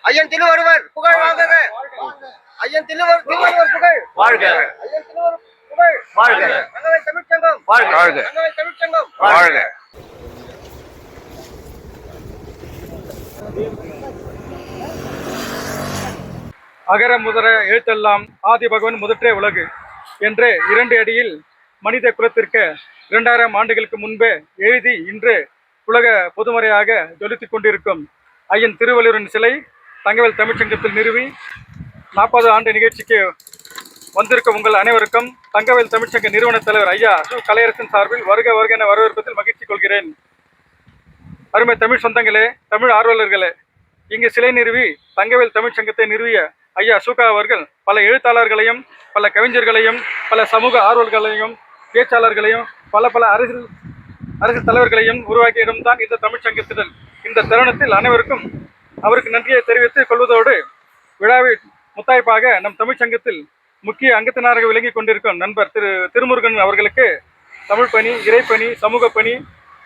ஐயன் திருவள்ளுவர் புகழ் வாழ்க. ஐயன் திருவள்ளுவர் புகழ் வாழ்க. ஐயன் திருவள்ளுவர் புகழ் வாழ்க. தங்கவேல் தமிழ்ச்சங்கம் வாழ்க. தங்கவேல் தமிழ்ச்சங்கம் வாழ்க. அகர முதல எழுத்தெல்லாம் ஆதி பகவன் முதற்றே உலகு என்று 2 அடியில் மனித குலத்திற்கு 2000 ஆண்டுகளுக்கு முன்பே எழுதி இன்று உலக பொதுமறையாக ஜொலித்துக் கொண்டிருக்கும் ஐயன் திருவள்ளுவரின் சிலை தங்கவேல் தமிழ்ச்சங்கத்தில் நிறுவி 40 ஆண்டு நிகழ்ச்சிக்கு வந்திருக்கும் உங்கள் அனைவருக்கும் தங்கவேல் தமிழ்ச்சங்க நிறுவன தலைவர் ஐயா சு கலையரசன் சார்பில் வருக வருக என வரவேற்பதில் மகிழ்ச்சி கொள்கிறேன். அருமை தமிழ் சொந்தங்களே, தமிழ் ஆர்வலர்களே, இங்கு சிலை நிறுவி தங்கவேல் தமிழ்ச்சங்கத்தை நிறுவிய ஐயா சுகா அவர்கள் பல எழுத்தாளர்களையும் பல கவிஞர்களையும் பல சமூக ஆர்வலர்களையும் பேச்சாளர்களையும் பல அரசியல் தலைவர்களையும் உருவாக்கிய இடம்தான் இந்த தமிழ்ச்சங்கத்தினர். இந்த தருணத்தில் அனைவருக்கும் அவருக்கு நன்றியை தெரிவித்துக் கொள்வதோடு விழாவில் முத்தாய்ப்பாக நம் தமிழ்ச்சங்கத்தில் முக்கிய அங்கத்தினராக விளங்கி கொண்டிருக்கும் நண்பர் திருமுருகன் அவர்களுக்கு தமிழ் பணி, இறைப்பணி, சமூக பணி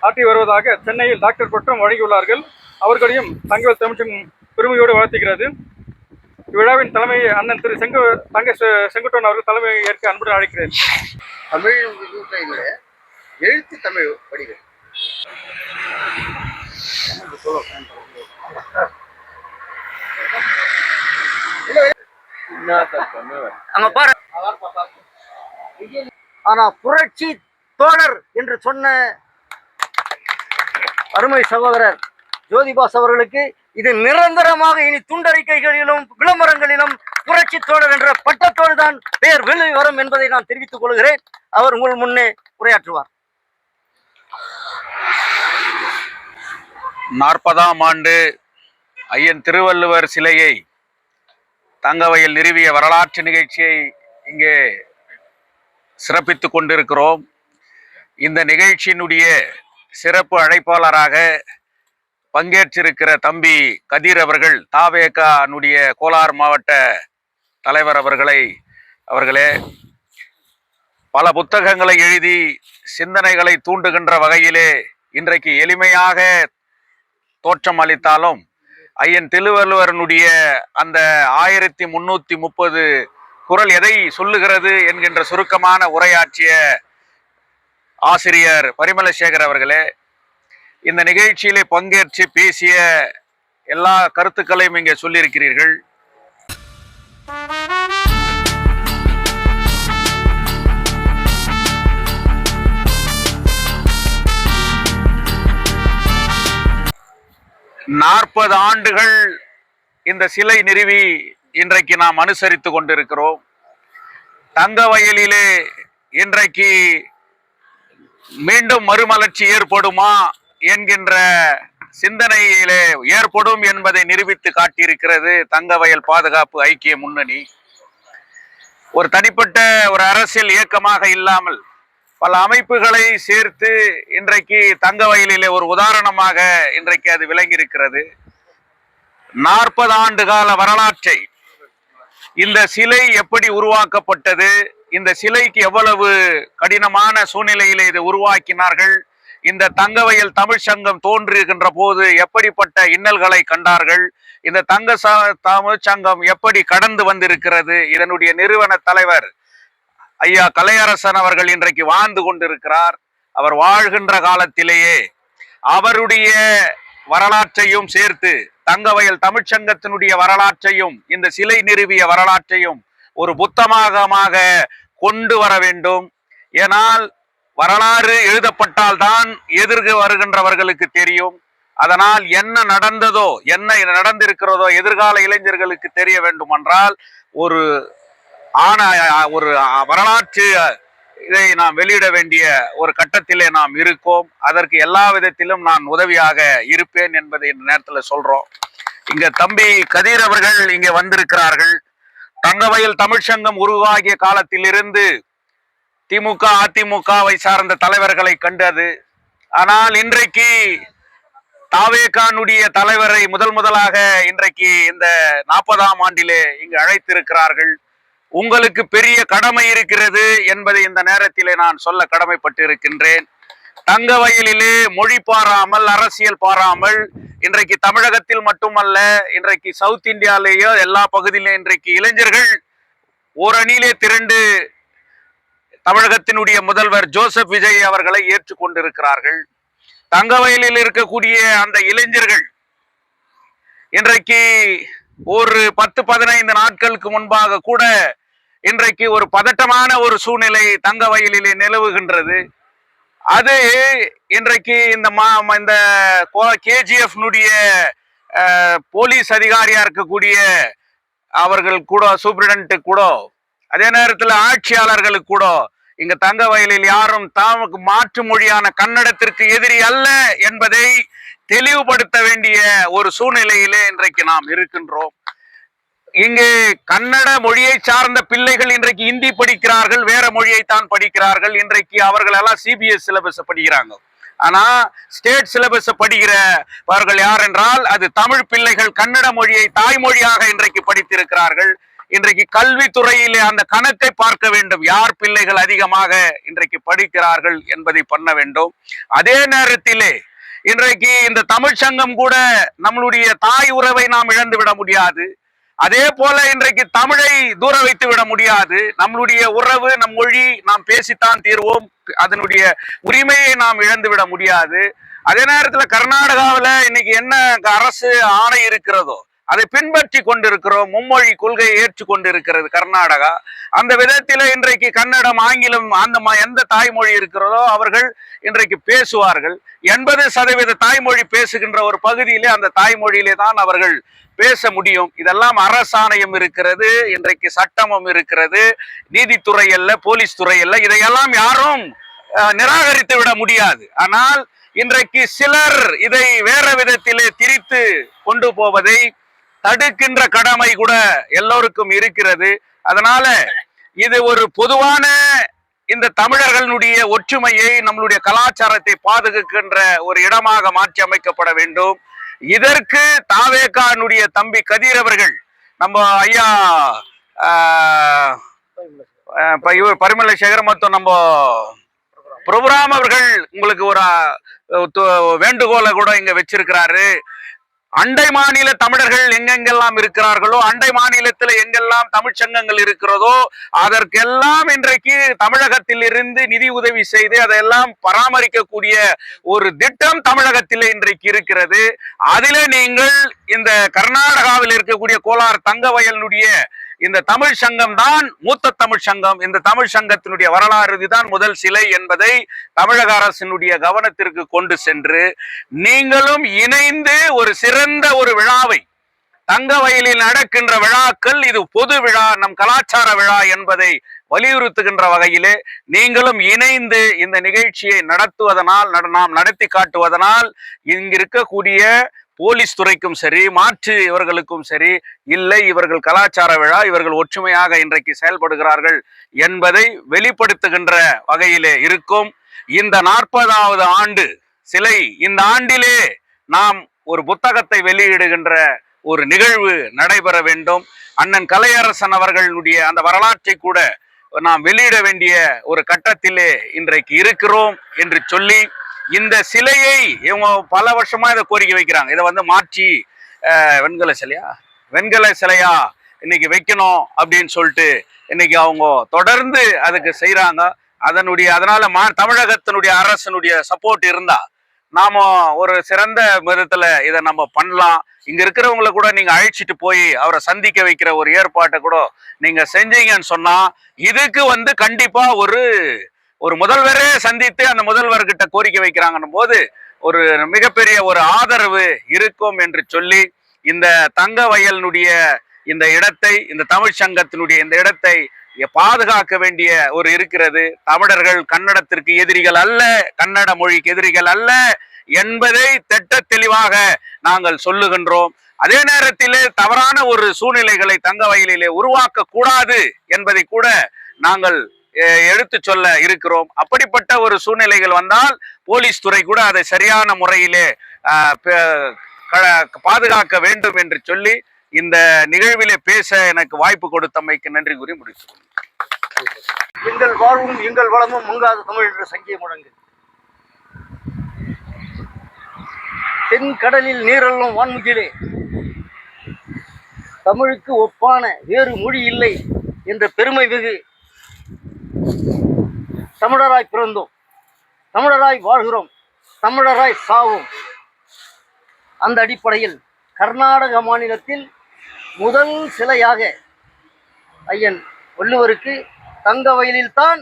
ஆற்றி வருவதாக சென்னையில் டாக்டர் பட்டம் வழங்கியுள்ளார்கள். அவர்களையும் தங்கவேல் தமிழ்ச்சங்கம் பெருமையோடு வாழ்த்துகிறது. இவ்விழாவின் தலைமையை அண்ணன் திரு செங்குட்டன் அவர்கள் தலைமை ஏற்க அன்புடன் அழைக்கிறேன். தமிழ் எழுத்து தமிழ் வடிவம் ஆனா புரட்சி தோழர் என்று சொன்ன அருமை சகோதரர் ஜோதிபாஸ் அவர்களுக்கு இது நிரந்தரமாக இனி துண்டறிக்கைகளிலும் விளம்பரங்களிலும் புரட்சி தோழர் என்ற பட்டத்தோடு தான் பெயர் வெளி வரும் என்பதை நான் தெரிவித்துக் கொள்கிறேன். அவர் உங்கள் முன்னே உரையாற்றுவார். 40ஆம் ஆண்டு ஐயன் திருவள்ளுவர் சிலையை தங்கவையில் நிறுவிய வரலாற்று நிகழ்ச்சியை இங்கே சிறப்பித்துக் கொண்டிருக்கிறோம். இந்த நிகழ்ச்சியினுடைய சிறப்பு அழைப்பாளராக பங்கேற்றிருக்கிற தம்பி கதிர் அவர்கள், தாவேகானுடைய கோலார் மாவட்ட தலைவர் அவர்களே பல புத்தகங்களை எழுதி சிந்தனைகளை தூண்டுகின்ற வகையிலே இன்றைக்கு எளிமையாக தோற்றம் அளித்தாலும் ஐயன் திருவள்ளுவரனுடைய அந்த 1330 குறள் எதை சொல்லுகிறது என்கின்ற சுருக்கமான உரையாற்றிய ஆசிரியர் பரிமளசேகர் அவர்களே, இந்த நிகழ்ச்சியிலே பங்கேற்று பேசிய எல்லா கருத்துக்களையும் இங்கே சொல்லியிருக்கிறீர்கள். நாற்பது ஆண்டுகள் இந்த சிலை நிறுவி இன்றைக்கு நாம் அனுசரித்து கொண்டிருக்கிறோம். தங்கவயலிலே இன்றைக்கு மீண்டும் மறுமலர்ச்சி ஏற்படுமா என்கின்ற சிந்தனையிலே ஏற்படும் என்பதை நிரூபித்து காட்டியிருக்கிறது தங்கவயல் பாதுகாப்பு ஐக்கிய முன்னணி. ஒரு தனிப்பட்ட ஒரு அரசியல் இயக்கமாக இல்லாமல் பல அமைப்புகளை சேர்த்து இன்றைக்கு தங்கவயலிலே ஒரு உதாரணமாக இன்றைக்கு அது விளங்கி இருக்கிறது. 40 ஆண்டு கால வரலாற்றை, இந்த சிலை எப்படி உருவாக்கப்பட்டது, இந்த சிலைக்கு எவ்வளவு கடினமான சூழ்நிலையிலே இதை உருவாக்கினார்கள், இந்த தங்கவயல் தமிழ்ச்சங்கம் தோன்றுகின்ற போது எப்படிப்பட்ட இன்னல்களை கண்டார்கள், இந்த தமிழ்ச்சங்கம் எப்படி கடந்து வந்திருக்கிறது, இதனுடைய நிறுவன தலைவர் ஐயா கலையரசன் அவர்கள் இன்றைக்கு வாழ்ந்து கொண்டிருக்கிறார். அவர் வாழ்கின்ற காலத்திலேயே அவருடைய வரலாற்றையும் சேர்த்து தங்கவயல் தமிழ்ச்சங்கத்தினுடைய வரலாற்றையும் இந்த சிலை நிறுவிய வரலாற்றையும் ஒரு புத்தகமாக கொண்டு வர வேண்டும். ஏனால் வரலாறு எழுதப்பட்டால்தான் எதிர்க வருகின்றவர்களுக்கு தெரியும். அதனால் என்ன நடந்ததோ, என்ன நடந்திருக்கிறதோ எதிர்கால இளைஞர்களுக்கு தெரிய வேண்டும் என்றால் ஒரு வரலாற்று இதை நாம் வெளியிட வேண்டிய ஒரு கட்டத்திலே நாம் இருக்கோம். அதற்கு எல்லா விதத்திலும் நான் உதவியாக இருப்பேன் என்பதை இந்த நேரத்தில் சொல்றோம். இங்க தம்பி கதிர் அவர்கள் இங்கே வந்திருக்கிறார்கள். தங்கவயல் தமிழ்ச்சங்கம் உருவாகிய காலத்திலிருந்து திமுக அதிமுகவை சார்ந்த தலைவர்களை கண்டது. ஆனால் இன்றைக்கு தாவேகானுடைய தலைவரை முதலாக இன்றைக்கு இந்த 40ஆம் ஆண்டிலே இங்கு அழைத்திருக்கிறார்கள். உங்களுக்கு பெரிய கடமை இருக்கிறது என்பதை இந்த நேரத்திலே நான் சொல்ல கடமைப்பட்டு இருக்கின்றேன். தங்க வயலிலே மொழி பாராமல், அரசியல் பாராமல், இன்றைக்கு தமிழகத்தில் மட்டுமல்ல, இன்றைக்கு சவுத் இந்தியாலேயோ எல்லா பகுதியிலும் இன்றைக்கு இளைஞர்கள் ஓரணியிலே திரண்டு தமிழகத்தினுடைய முதல்வர் ஜோசப் விஜய் அவர்களை ஏற்றுக்கொண்டிருக்கிறார்கள். தங்க வயலில் இருக்கக்கூடிய அந்த இளைஞர்கள் இன்றைக்கு ஒரு 10-15 நாட்களுக்கு முன்பாக கூட இன்றைக்கு ஒரு பதட்டமான ஒரு சூழ்நிலை தங்க வயலிலே நிலவுகின்றது. அது இன்றைக்கு இந்த கேஜிஎஃப் போலீஸ் அதிகாரியா இருக்கக்கூடிய அவர்கள் கூட, சூப்பரிடென்ட் கூட, அதே நேரத்தில் ஆட்சியாளர்களுக்கு கூட இங்க தங்க வயலில் யாரும் தமக்கு மாற்று மொழியான கன்னடத்திற்கு எதிரி அல்ல என்பதை தெளிவுபடுத்த வேண்டிய ஒரு சூழ்நிலையிலே இன்றைக்கு நாம் இருக்கின்றோம். இங்கு கன்னட மொழியை சார்ந்த பிள்ளைகள் இன்றைக்கு ஹிந்தி படிக்கிறார்கள், வேற மொழியை தான் படிக்கிறார்கள். இன்றைக்கு அவர்கள் எல்லாம் சிபிஎஸ் சிலபஸ் படிக்கிறாங்க. ஆனா ஸ்டேட் சிலபஸ் படிக்கிறவர்கள் யார் என்றால் அது தமிழ் பிள்ளைகள் கன்னட மொழியை தாய்மொழியாக இன்றைக்கு படித்திருக்கிறார்கள். இன்றைக்கு கல்வித்துறையிலே அந்த கணக்கை பார்க்க வேண்டும், யார் பிள்ளைகள் அதிகமாக இன்றைக்கு படிக்கிறார்கள் என்பதை பண்ண வேண்டும். அதே நேரத்திலே இன்றைக்கு இந்த தமிழ் சங்கம் கூட நம்மளுடைய தாய் உறவை நாம் இழந்து விட முடியாது. அதே போல இன்றைக்கு தமிழை தூர வைத்து விட முடியாது. நம்மளுடைய உறவு, நம் மொழி நாம் பேசித்தான் தீர்வோம். அதனுடைய உரிமையை நாம் இழந்து விட முடியாது. அதே நேரத்தில் கர்நாடகாவில் இன்னைக்கு என்ன அரசு ஆணை இருக்கிறதோ அதை பின்பற்றி கொண்டிருக்கிறோம். மும்மொழி கொள்கையை ஏற்றுக்கொண்டிருக்கிறது கர்நாடகா. அந்த விதத்தில் இன்றைக்கு கன்னடம், ஆங்கிலம், அந்த எந்த தாய்மொழி இருக்கிறதோ அவர்கள் இன்றைக்கு பேசுவார்கள். 80% தாய்மொழி பேசுகின்ற ஒரு பகுதியிலே அந்த தாய்மொழியிலே தான் அவர்கள் பேச முடியும். இதெல்லாம் அரசாணையம் இருக்கிறது, இன்றைக்கு சட்டமும் இருக்கிறது, நீதித்துறை அல்ல, போலீஸ் துறை அல்ல, இதையெல்லாம் யாரும் நிராகரித்து விட முடியாது. ஆனால் இன்றைக்கு சிலர் இதை வேற விதத்திலே திரித்து கொண்டு போவதை தடுக்கின்ற கடமை கூட எல்லோருக்கும் இருக்கிறது. அதனால இது ஒரு பொதுவான இந்த தமிழர்களுடைய ஒற்றுமையை, நம்மளுடைய கலாச்சாரத்தை பாதுகாக்கின்ற ஒரு இடமாக மாற்றி அமைக்கப்பட வேண்டும். இதற்கு தாவேகானுடைய தம்பி கதிர் அவர்கள், நம்ம ஐயா இவர் பரிமளசேகர் மற்றும் நம்ம பிரபுராம் அவர்கள் உங்களுக்கு ஒரு வேண்டுகோளை கூட இங்க வச்சிருக்கிறாரு. அண்டை மாநில தமிழர்கள் எங்கெங்கெல்லாம் இருக்கிறார்களோ, அண்டை மாநிலத்தில் எங்கெல்லாம் தமிழ் சங்கங்கள் இருக்கிறதோ அதற்கெல்லாம் இன்றைக்கு தமிழகத்தில் இருந்து நிதி உதவி செய்து அதையெல்லாம் பராமரிக்கக்கூடிய ஒரு திட்டம் தமிழகத்தில் இன்றைக்கு இருக்கிறது. அதிலே நீங்கள் இந்த கர்நாடகாவில் இருக்கக்கூடிய கோலார் தங்க வயலினுடைய இந்த தமிழ் சங்கம் தான் மூத்த தமிழ் சங்கம். இந்த தமிழ் சங்கத்தினுடைய வரலாறு இதுதான் முதல் சிலை என்பதை தமிழக அரசினுடைய கவனத்திற்கு கொண்டு சென்று நீங்களும் இணைந்து ஒரு சிறந்த ஒரு விழாவை, தங்க வயலில் நடக்கின்ற விழாக்கள் இது பொது விழா, நம் கலாச்சார விழா என்பதை வலியுறுத்துகின்ற வகையிலே நீங்களும் இணைந்து இந்த நிகழ்ச்சியை நடத்துவதனால், நாம் நடத்தி காட்டுவதனால் இங்கிருக்கக்கூடிய போலீஸ் துறைக்கும் சரி, மாற்று இவர்களுக்கும் சரி, இல்லை இவர்கள் கலாச்சார விழா, இவர்கள் ஒற்றுமையாக இன்றைக்கு செயல்படுகிறார்கள் என்பதை வெளிப்படுத்துகின்ற வகையிலே இருக்கும். இந்த 40வது ஆண்டு சிலை, இந்த ஆண்டிலே நாம் ஒரு புத்தகத்தை வெளியிடுகின்ற ஒரு நிகழ்வு நடைபெற வேண்டும். அண்ணன் கலையரசன் அவர்களுடைய அந்த வரலாற்றை கூட நாம் வெளியிட வேண்டிய ஒரு கட்டத்திலே இன்றைக்கு இருக்கிறோம் என்று சொல்லி, இந்த சிலையை இவங்க பல வருஷமா இதை கோரிக்கை வைக்கிறாங்க. இதை மாற்றி வெண்கல சிலையா இன்னைக்கு வைக்கணும் அப்படின்னு சொல்லிட்டு இன்னைக்கு அவங்க தொடர்ந்து அதுக்கு செய்யறாங்க. அதனால தமிழகத்தினுடைய அரசனுடைய சப்போர்ட் இருந்தா நாம ஒரு சிறந்த விதத்துல இதை நம்ம பண்ணலாம். இங்க இருக்கிறவங்களை கூட நீங்க அழைச்சிட்டு போய் அவரை சந்திக்க வைக்கிற ஒரு ஏற்பாட்டை கூட நீங்க செஞ்சீங்கன்னு சொன்னா இதுக்கு கண்டிப்பா ஒரு முதல்வரே சந்தித்து அந்த முதல்வர்கிட்ட கோரிக்கை வைக்கிறாங்கன்னும் போது ஒரு மிகப்பெரிய ஒரு ஆதரவு இருக்கும் என்று சொல்லி, இந்த தங்க வயலினுடைய இந்த இடத்தை, இந்த தமிழ் சங்கத்தினுடைய இந்த இடத்தை பாதுகாக்க வேண்டிய ஒரு இருக்கிறது. தமிழர்கள் கன்னடத்திற்கு எதிரிகள் அல்ல, கன்னட மொழிக்கு எதிரிகள் அல்ல என்பதை திட்ட தெளிவாக நாங்கள் சொல்லுகின்றோம். அதே நேரத்திலே தவறான ஒரு சூழ்நிலைகளை தங்க வயலிலே உருவாக்க கூடாது என்பதை கூட நாங்கள் எடுத்து சொல்ல இருக்கிறோம். அப்படிப்பட்ட ஒரு சூழ்நிலைகள் வந்தால் போலீஸ் துறை கூட அதை சரியான முறையிலே பாதுகாக்க வேண்டும் என்று சொல்லி இந்த நிகழ்விலே பேச எனக்கு வாய்ப்பு கொடுத்தமைக்கு நன்றி கூறி முடித்துள்ளேன். எங்கள் வாழ்வும் எங்கள் வளமும் முங்காத தமிழ் என்ற சங்கிய முழங்கு. தென்கடலில் நீரெல்லும் வான்முகிலே, தமிழுக்கு ஒப்பான வேறு மொழி இல்லை என்ற பெருமை மிகு தமிழராய் பிறந்தோம், தமிழராய் வாழ்கிறோம், தமிழராய் சாவோம். அந்த அடிப்படையில் கர்நாடக மாநிலத்தில் முதல் சிலையாக ஐயன் வள்ளுவருக்கு தங்க வயலில்தான்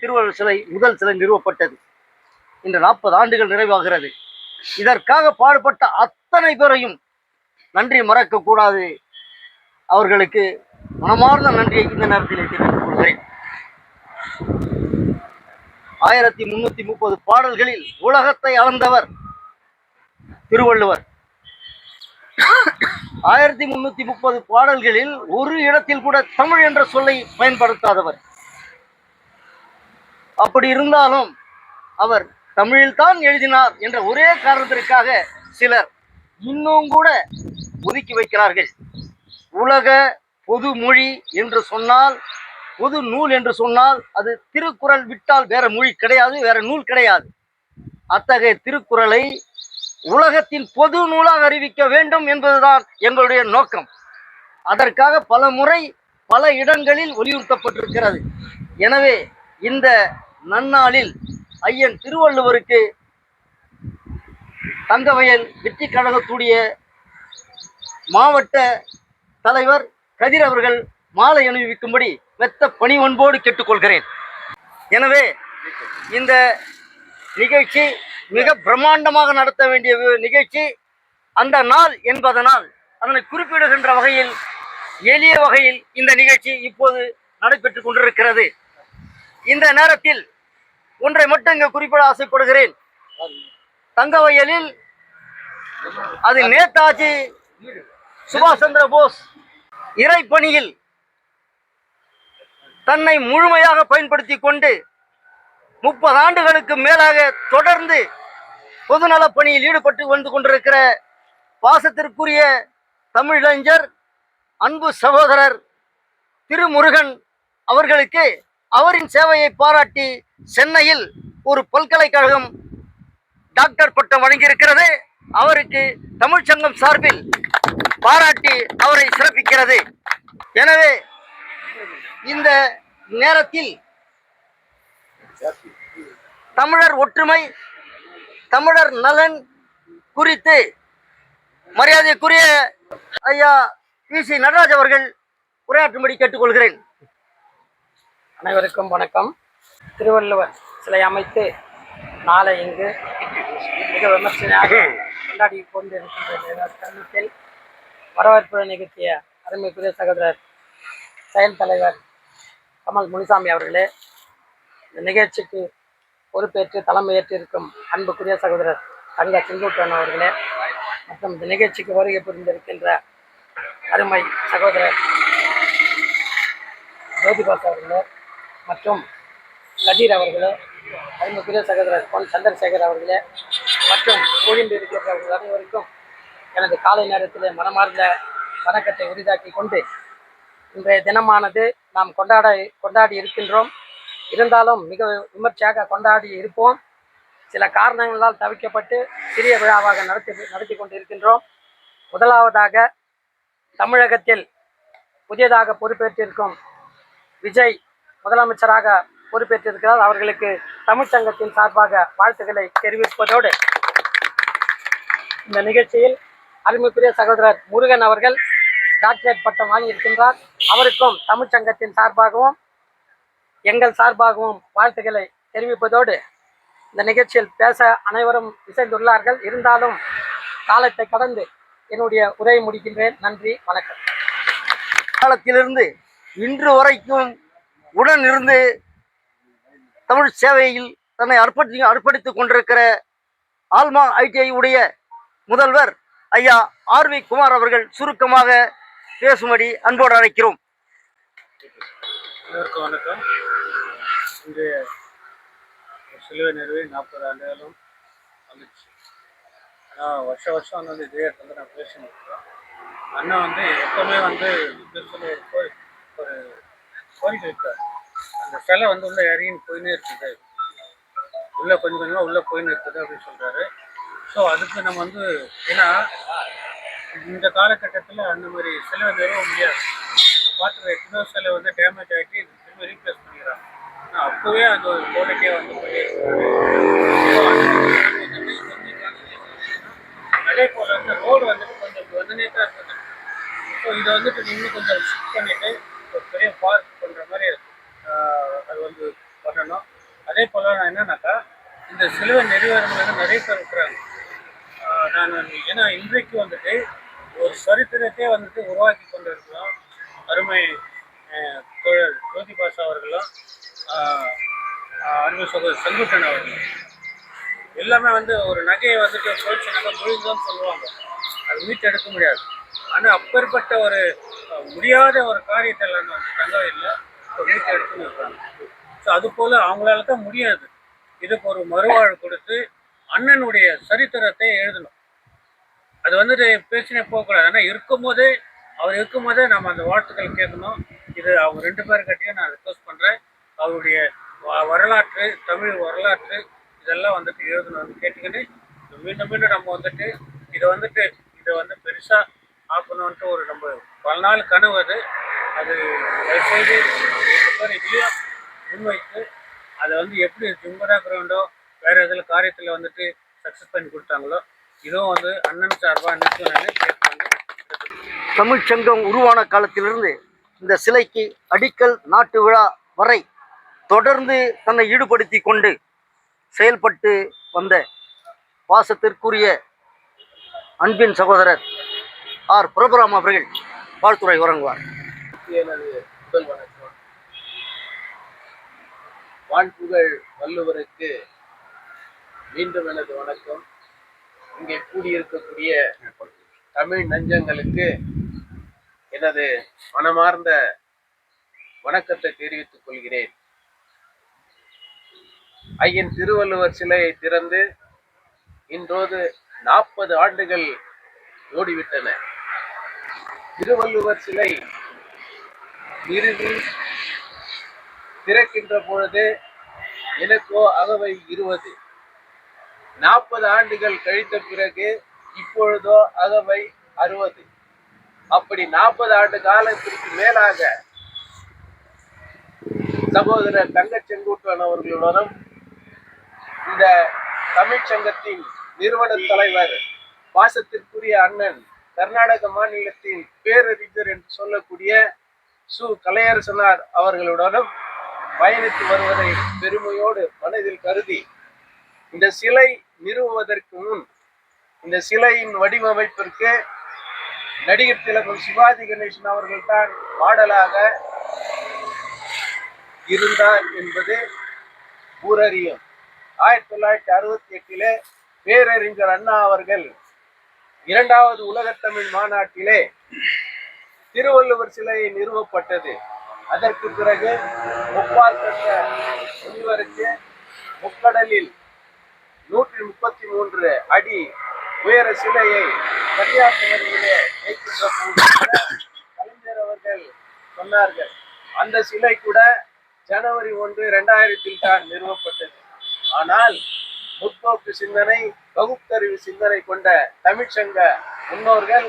திருவள்ளுவர் சிலை முதல் சிலை நிறுவப்பட்டது. இன்று 40 ஆண்டுகள் நிறைவாகிறது. இதற்காக பாடுபட்ட அத்தனை பேரையும் நன்றி மறக்க கூடாது. அவர்களுக்கு மனமார்ந்த நன்றியை இந்த நேரத்தில் தெரிவித்துக் கொள்கிறேன். 1330 பாடல்களில் உலகத்தை அளந்தவர் திருவள்ளுவர். 1330 பாடல்களில் ஒரு இடத்தில் கூட தமிழ் என்ற சொல்லை பயன்படுத்தாதவர். அப்படி இருந்தாலும் அவர் தமிழில்தான் எழுதினார் என்ற ஒரே காரணத்திற்காக சிலர் இன்னும் கூட ஒதுக்கி வைக்கிறார்கள். உலக பொது மொழி என்று சொன்னால், பொது நூல் என்று சொன்னால் அது திருக்குறள் விட்டால் வேற மொழி கிடையாது, வேற நூல் கிடையாது. அத்தகைய திருக்குறளை உலகத்தின் பொது நூலாக அறிவிக்க வேண்டும் என்பதுதான் எங்களுடைய நோக்கம். அதற்காக பல முறை பல இடங்களில் வலியுறுத்தப்பட்டிருக்கிறது. எனவே இந்த நன்னாளில் ஐயன் திருவள்ளுவருக்கு தங்கவயல் வெற்றி கழகத்துடைய மாவட்ட தலைவர் கதிர் அவர்கள் மாலை அணிவிக்கும்படி மெத்த பணிவன்போடு கேட்டுக்கொள்கிறேன். எனவே இந்த நிகழ்ச்சி மிக பிரம்மாண்டமாக நடத்த வேண்டிய நிகழ்ச்சி. அந்த நாள் என்பதனால் அதனை குறிப்பிடுகின்ற வகையில் எளிய வகையில் இந்த நிகழ்ச்சி இப்போது நடைபெற்றுக் கொண்டிருக்கிறது. இந்த நேரத்தில் ஒன்றை மட்டும் இங்கு குறிப்பிட ஆசைப்படுகிறேன். தங்கவயலில் அது நேதாஜி சுபாஷ் சந்திர போஸ் இறைப்பணியில் தன்னை முழுமையாக பயன்படுத்தி கொண்டு 30 ஆண்டுகளுக்கு மேலாக தொடர்ந்து பொதுநலப் பணியில் ஈடுபட்டு வந்து கொண்டிருக்கிற பாசத்திற்குரிய தமிழறிஞர் அன்பு சகோதரர் திருமுருகன் அவர்களுக்கு அவரின் சேவையை பாராட்டி சென்னையில் ஒரு பல்கலைக்கழகம் டாக்டர் பட்டம் வழங்கியிருக்கிறது. அவருக்கு தமிழ்ச்சங்கம் சார்பில் பாராட்டி அவரை சிறப்பிக்கிறது. எனவே இந்த நேரத்தில் தமிழர் ஒற்றுமை, தமிழர் நலன் குறித்து மரியாதைக்குரிய ஐயா PC நடராஜ் அவர்கள் உரையாற்றும்படி கேட்டுக்கொள்கிறேன். அனைவருக்கும் வணக்கம். திருவள்ளுவர் சிலை அமைத்து நாளை இங்கு மிக விமர்சனையாக கொண்டாடி கொண்டிருக்கின்ற தருணத்தில் வரவேற்புரை நிகழ்த்திய அருமைக்குரிய சகோதரர் செயல் தலைவர் கமல் முனிசாமி அவர்களே, இந்த நிகழ்ச்சிக்கு பொறுப்பேற்று தலைமையேற்றிருக்கும் அன்புக்குரிய சகோதரர் தங்க செங்குட்டன் அவர்களே, மற்றும் இந்த நிகழ்ச்சிக்கு வருகை புரிந்திருக்கின்ற அருமை சகோதரர் ஜோதிபாஸ் அவர்களே மற்றும் கதீர் அவர்களே, அருமைக்குரிய சகோதரர் பொன் சந்திரசேகர் அவர்களே மற்றும் கூடியிருக்கிறவர்கள் அனைவருக்கும் எனது காலை நேரத்திலே மனமார்ந்த வணக்கத்தை உரிதாக்கி கொண்டு, இன்றைய தினமானது நாம் கொண்டாடி இருக்கின்றோம். இருந்தாலும் மிக விமர்சையாக கொண்டாடி இருப்போம். சில காரணங்களால் தவிர்க்கப்பட்டு சிறிய விழாவாக நடத்தி கொண்டிருக்கின்றோம். முதலாவதாக தமிழகத்தில் புதியதாக பொறுப்பேற்றிருக்கும் விஜய் முதலமைச்சராக பொறுப்பேற்றிருக்கிறார். அவர்களுக்கு தமிழ்ச்சங்கத்தின் சார்பாக வாழ்த்துக்களை தெரிவிப்பதோடு, இந்த நிகழ்ச்சியில் அருமைக்குரிய சகோதரர் முருகன் அவர்கள் டாக்டரேட் பட்டம் வாங்கியிருக்கின்றார். அவருக்கும் தமிழ்ச்சங்கத்தின் சார்பாகவும் எங்கள் சார்பாகவும் வாழ்த்துக்களை தெரிவிப்பதோடு, இந்த நிகழ்ச்சியில் பேச அனைவரும் இசைந்துள்ளார்கள். இருந்தாலும் காலத்தை கடந்து என்னுடைய உரையை முடிக்கின்றேன். நன்றி, வணக்கம். காலத்திலிருந்து இன்று வரைக்கும் உடன் இருந்து தமிழ் சேவையில் தன்னை அர்ப்பணித்துக் கொண்டிருக்கிற ஆல்மா ITI உடைய முதல்வர் ஐயா RV குமார் அவர்கள் சுருக்கமாக பேசும்படி அன்போடு அழைக்கிறோம். வணக்கம். இன்றைய சிலுவை நிறுவி 40 ஆண்டுகளும் வந்துச்சு. ஆனால் வருஷம் வந்து இதே இடத்துல நான் பேசின்னு இருக்கோம். அண்ணன் வந்து எப்பவுமே வந்து ஒரு கோரிக்கை இருக்கார். அந்த சிலை வந்து உள்ளே இறங்கின்னு போயின்னே இருக்குது, உள்ளே கொஞ்சம் கொஞ்சமாக உள்ளே போயின்னு இருக்குது அப்படின்னு சொல்கிறாரு. ஸோ அதுக்கு நம்ம வந்து ஏன்னா இந்த காலகட்டத்தில் அந்த மாதிரி சிலை நிறுவ முடியாது. பார்த்துருக்க எத்தனோ சிலை வந்து டேமேஜ் ஆகிட்டு திரும்ப ரீப்ளேஸ் பண்ணிக்கிறாங்க. ஆனால் அப்போவே அந்த ஒரு குவாலிட்டியாக வந்து அதே போல் வந்து ரோடு வந்துட்டு கொஞ்சம் வந்தனேட்டாக இருக்குது. ஸோ இதை வந்துட்டு இன்னும் கொஞ்சம் ஷிஃப்ட் பண்ணிவிட்டு ஒரு பெரிய பார்க் பண்ணுற மாதிரி அது வந்து பண்ணணும். அதே போல் நான் என்னன்னாக்கா இந்த சிலுவை நெறிவாளர்கள் நிறைய பேர் இருக்கிறாங்க. நான் ஏன்னா இன்றைக்கு வந்துட்டு ஒரு சரித்திரத்தை வந்துட்டு உருவாக்கி கொண்டு இருக்கிறோம். அருமை தோழர் ஜோதி பாசு அவர்களும் அருமை சகோதரர் செங்குட்டன் அவர்களும் எல்லாமே வந்து ஒரு நகையை வந்துட்டு போயிடுச்சுனாக்கா முழுதுதான் சொல்லுவாங்க, அது மீட்டு எடுக்க முடியாது. ஆனால் அப்பேற்பட்ட ஒரு முடியாத ஒரு காரியத்தை எல்லாம் வந்து தங்கவையில் மீட்டு எடுத்துன்னு இருக்காங்க. ஸோ அது போல் அவங்களால தான் முடியாது. இதுக்கு ஒரு மறுவாழ்வு கொடுத்து அண்ணனுடைய சரித்திரத்தை எழுதணும். அது வந்துட்டு பேசினே போகக்கூடாது. ஆனால் அவர் இருக்கும்போதே நம்ம அந்த வாழ்த்துக்கள் கேட்கணும். இது அவங்க 2 பேர்கிட்டையும் நான் ரிக்வஸ்ட் பண்ணுறேன். அவருடைய வரலாற்று, தமிழ் வரலாற்று இதெல்லாம் வந்துட்டு எழுதணும்னு கேட்டுக்கிட்டு மீண்டும் நம்ம வந்துட்டு இதை வந்து பெருசாக ஆக்கணுன்ட்டு ஒரு நம்ம பல நாள் கனவு அது தயவுசெய்து 2 பேர் இதுலேயும் முன்வைத்து அதை வந்து எப்படி ஜும்பரா கிரவுண்டோ வேறு எதில் காரியத்தில் வந்துட்டு சக்ஸஸ் பண்ணி கொடுத்தாங்களோ இதுவும் வந்து அண்ணன் சார்பாக நிறுவனம் கேட்பாங்க. தமிழ்ச்சங்கம் உருவான காலத்திலிருந்து இந்த சிலைக்கு அடிக்கல் நாட்டு விழா வரை தொடர்ந்து தன்னை ஈடுபடுத்தி கொண்டு செயல்பட்டு வந்த பாசத்திற்குரிய அன்பின் சகோதரர் ஆர் பிரபுராம் அவர்கள் வாழ்த்துரை வழங்குவார். எனது முதல் வணக்கம். வான்புகழ் வள்ளுவருக்கு மீண்டும் எனது வணக்கம். இங்கே கூடியிருக்கக்கூடிய தமிழ் நெஞ்சங்களுக்கு எனது மனமார்ந்த வணக்கத்தை தெரிவித்துக் கொள்கிறேன். ஐயன் திருவள்ளுவர் சிலையை திறந்து இன்றோடு 40 ஆண்டுகள் ஓடிவிட்டன. திருவள்ளுவர் சிலை நிறுவி திறக்கின்ற பொழுது எனக்கோ அகவை 20. 40 ஆண்டுகள் கழித்த பிறகு இப்பொழுதோ அகவை 60. அப்படி 40 ஆண்டு காலத்திற்கு மேலாக சகோதரர் தங்க செங்குட்டன் அவர்களுடனும் இந்த தமிழ்ச்சங்கத்தின் நிறுவன தலைவர் பாசத்திற்குரிய அண்ணன் கர்நாடக மாநிலத்தின் பேரறிஞர் என்று சொல்லக்கூடிய சு கலையரசனார் அவர்களுடனும் பயணித்து வருவதை பெருமையோடு மனதில் கருதி இந்த சிலை நிறுவுவதற்கு முன் இந்த சிலையின் வடிவமைப்பிற்கு நடிகர் திலகம் சிவாஜி கணேசன் அவர்கள் தான் மாடலாக இருந்தார் என்பது ஊரறியும். 1968 பேரறிஞர் அண்ணா அவர்கள் 2வது உலகத்தமிழ் மாநாட்டிலே திருவள்ளுவர் சிலையை நிறுவப்பட்டது. அதற்கு பிறகு முப்பால் கண்ட முனிவருக்கு முக்கடலில் 133 அடி உயர சிலையை கன்னியாகுமரியிலே வைக்கின்ற போது கலைஞர் அவர்கள் சொன்னார்கள், அந்த சிலை கூட ஜனவரி 1, 2000 தான் நிறுவப்பட்டது. ஆனால் முற்போக்கு சிந்தனை, பகுத்தறிவு சிந்தனை கொண்ட தமிழ்ச்சங்க முன்னோர்கள்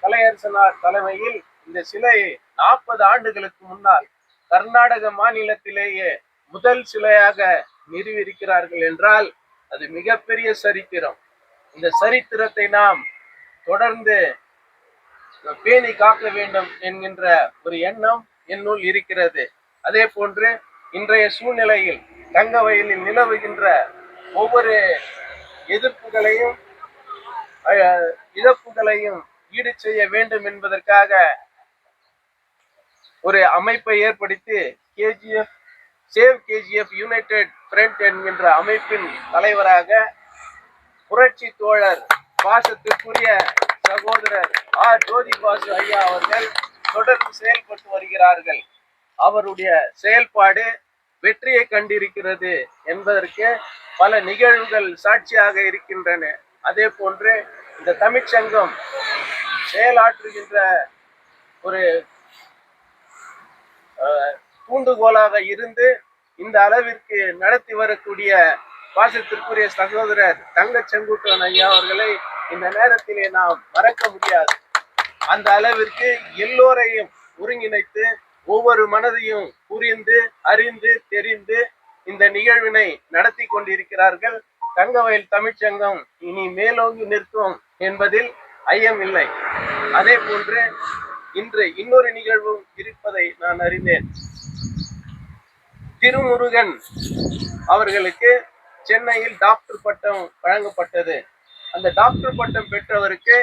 கலையரசனார் தலைமையில் இந்த சிலையை 40 ஆண்டுகளுக்கு முன்னால் கர்நாடக மாநிலத்திலேயே முதல் சிலையாக நிறுவியிருக்கிறார்கள் என்றால் அது மிகப்பெரிய சரித்திரம். இந்த சரித்திரத்தை நாம் தொடர்ந்து பேணி காக்க வேண்டும் என்கின்ற ஒரு எண்ணம் என்னுள் இருக்கிறது. அதே போன்று இன்றைய சூழ்நிலையில் தங்கவயலில் நிலவுகின்ற ஒவ்வொரு எதிர்ப்புகளையும் இழப்புகளையும் ஈடு செய்ய வேண்டும் என்பதற்காக ஒரு அமைப்பை ஏற்படுத்தி கேஜிஎஃப் யுனைடெட் ஃப்ரண்ட் என்கின்ற அமைப்பின் தலைவராக புரட்சி தோழர் பாசத்திற்குரிய சகோதரர் ஆர் ஜோதி பாசு ஐயா அவர்கள் தொடர்ந்து செயல்பட்டு வருகிறார்கள். அவருடைய செயல்பாடு வெற்றியை கண்டிருக்கிறது என்பதற்கு பல நிகழ்வுகள் சாட்சியாக இருக்கின்றன. அதே போன்று இந்த தமிழ்ச்சங்கம் செயலாற்றுகின்ற ஒரு தூண்டுகோலாக இருந்து இந்த அளவிற்கு நடத்தி வரக்கூடிய பாசத்திற்குரிய சகோதரர் தங்க செங்குட்டுவன் ஐயா அவர்களை இந்த நேரத்திலே நாம் மறக்க முடியாது. அந்த அளவிற்கு எல்லோரையும் ஒருங்கிணைத்து ஒவ்வொரு மனதையும் புரிந்து அறிந்து தெரிந்து இந்த நிகழ்வினை நடத்தி கொண்டிருக்கிறார்கள். தங்கவயல் தமிழ்ச்சங்கம் இனி மேலோங்கி நிற்கும் என்பதில் ஐயமில்லை. அதே போன்று இன்று இன்னொரு நிகழ்வும் இருப்பதை நான் அறிந்தேன். திருமுருகன் அவர்களுக்கு சென்னையில் டாக்டர் பட்டம் வழங்கப்பட்டது. அந்த டாக்டர் பட்டம் பெற்றவருக்கு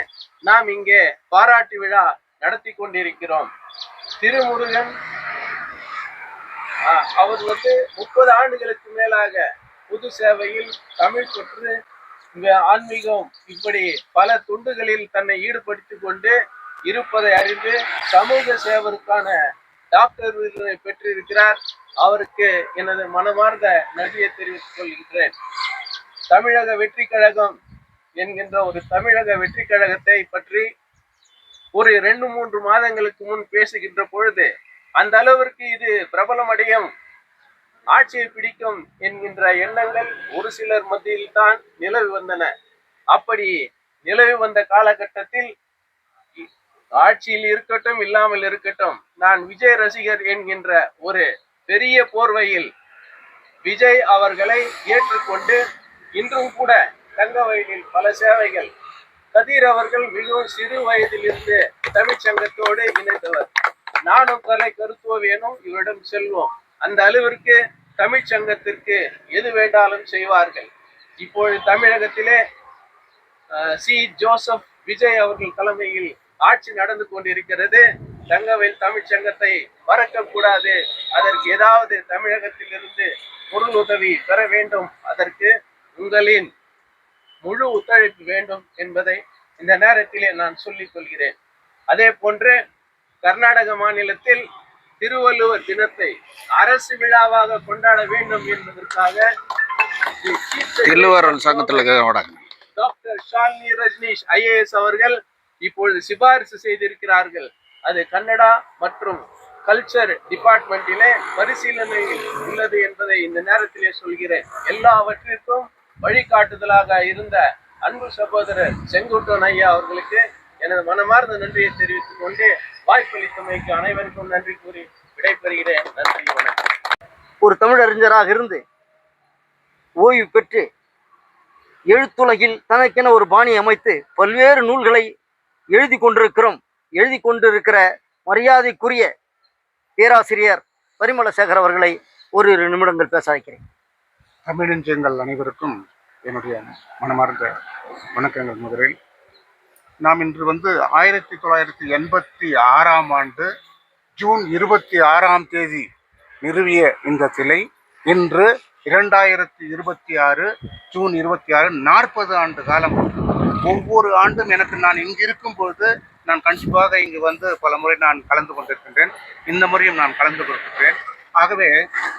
நாம் இங்கே பாராட்டு விழா நடத்தி கொண்டிருக்கிறோம். திருமுருகன் அவர் 30 ஆண்டுகளுக்கு மேலாக பொது சேவையில் தமிழ் பற்று ஆன்மீகம் இப்படி பல துண்டுகளில் தன்னை ஈடுபடுத்திக் கொண்டு இருப்பதை அறிந்து சமூக சேவருக்கான டாக்டர் விருதை பெற்றிருக்கிறார். அவருக்கு எனது மனமார்ந்த நன்றியை தெரிவித்துக் கொள்கிறேன். தமிழக வெற்றி கழகம் என்கின்ற ஒரு தமிழக வெற்றி கழகத்தை பற்றி ஒரு 2-3 மாதங்களுக்கு முன் பேசுகின்ற பொழுது அந்த அளவிற்கு இது பிரபலமடையும், ஆட்சியை பிடிக்கும் என்கின்ற எண்ணங்கள் ஒரு சிலர் மத்தியில் தான் நிலவி வந்தன. அப்படி நிலவி வந்த காலகட்டத்தில் ஆட்சியில் இருக்கட்டும் இல்லாமல் இருக்கட்டும், நான் விஜய் ரசிகர் என்கின்ற ஒரு பெரிய போர்வையில் விஜய் அவர்களை ஏற்றுக்கொண்டு இன்றும் கூட தங்கவயலில் பல சேவைகள். கதிர் அவர்கள் மிகவும் சிறு வயதிலிருந்து தமிழ்ச்சங்கத்தோடு இணைந்தவர். நானும் கலை கருத்துவேனும் இவரிடம் செல்வோம். அந்த அளவிற்கு தமிழ்ச்சங்கத்திற்கு எது வேண்டாலும் செய்வார்கள். இப்பொழுது தமிழகத்திலே சி ஜோசப் விஜய் அவர்கள் தலைமையில் ஆட்சி நடந்து கொண்டிருக்கிறது. தங்கவயல் தமிழ்ச்சங்கத்தை மறக்க கூடாது. அதற்கு ஏதாவது தமிழகத்திலிருந்து பொருள் உதவி பெற வேண்டும். அதற்கு உங்களின் முழு ஒத்துழைப்பு வேண்டும் என்பதை இந்த நேரத்திலே நான் சொல்லிக் கொள்கிறேன். அதே போன்று கர்நாடக மாநிலத்தில் திருவள்ளுவர் தினத்தை அரசு விழாவாக கொண்டாட வேண்டும் என்பதற்காக டாக்டர் ஷாலினி ரஜ்னீஷ் ஐஏஎஸ் அவர்கள் இப்பொழுது சிபாரிசு செய்திருக்கிறார்கள். அது கன்னடா மற்றும் கல்ச்சர் டிபார்ட்மெண்டிலே பரிசீலனையில் உள்ளது என்பதை இந்த நேரத்திலே சொல்கிறேன். எல்லாவற்றிற்கும் வழிகாட்டுதலாக இருந்த அன்பு சகோதரர் செங்குட்டுவன் ஐயா அவர்களுக்கு எனது மனமார்ந்த நன்றியை தெரிவித்துக் கொண்டு வாய்ப்பளித்தமைக்கு அனைவருக்கும் நன்றி கூறி விடைபெறுகிறேன். நன்றி, வணக்கம். ஒரு தமிழறிஞராக இருந்து ஓய்வு பெற்று எழுத்துலகில் தனக்கென ஒரு பாணி அமைத்து பல்வேறு நூல்களை எழுதி கொண்டிருக்கிற மரியாதைக்குரிய பேராசிரியர் பரிமளசேகர் அவர்களை ஒரு 2 நிமிடங்கள் பேச அழைக்கிறேன். தமிழஞ்சங்கள் அனைவருக்கும் என்னுடைய மனமார்ந்த வணக்கங்கள். முதலில் நாம் இன்று 1986ஆம் ஆண்டு ஜூன் 26ஆம் தேதி நிறுவிய இந்த சிலை இன்று 2026 ஜூன் 26 40 ஆண்டு காலம். ஒவ்வொரு ஆண்டும் நான் இங்கு இருக்கும் பொழுது நான் கண்டிப்பாக இங்கு பல முறை நான் கலந்து கொண்டிருக்கின்றேன். இந்த முறையும் நான் கலந்து கொண்டிருக்கிறேன். ஆகவே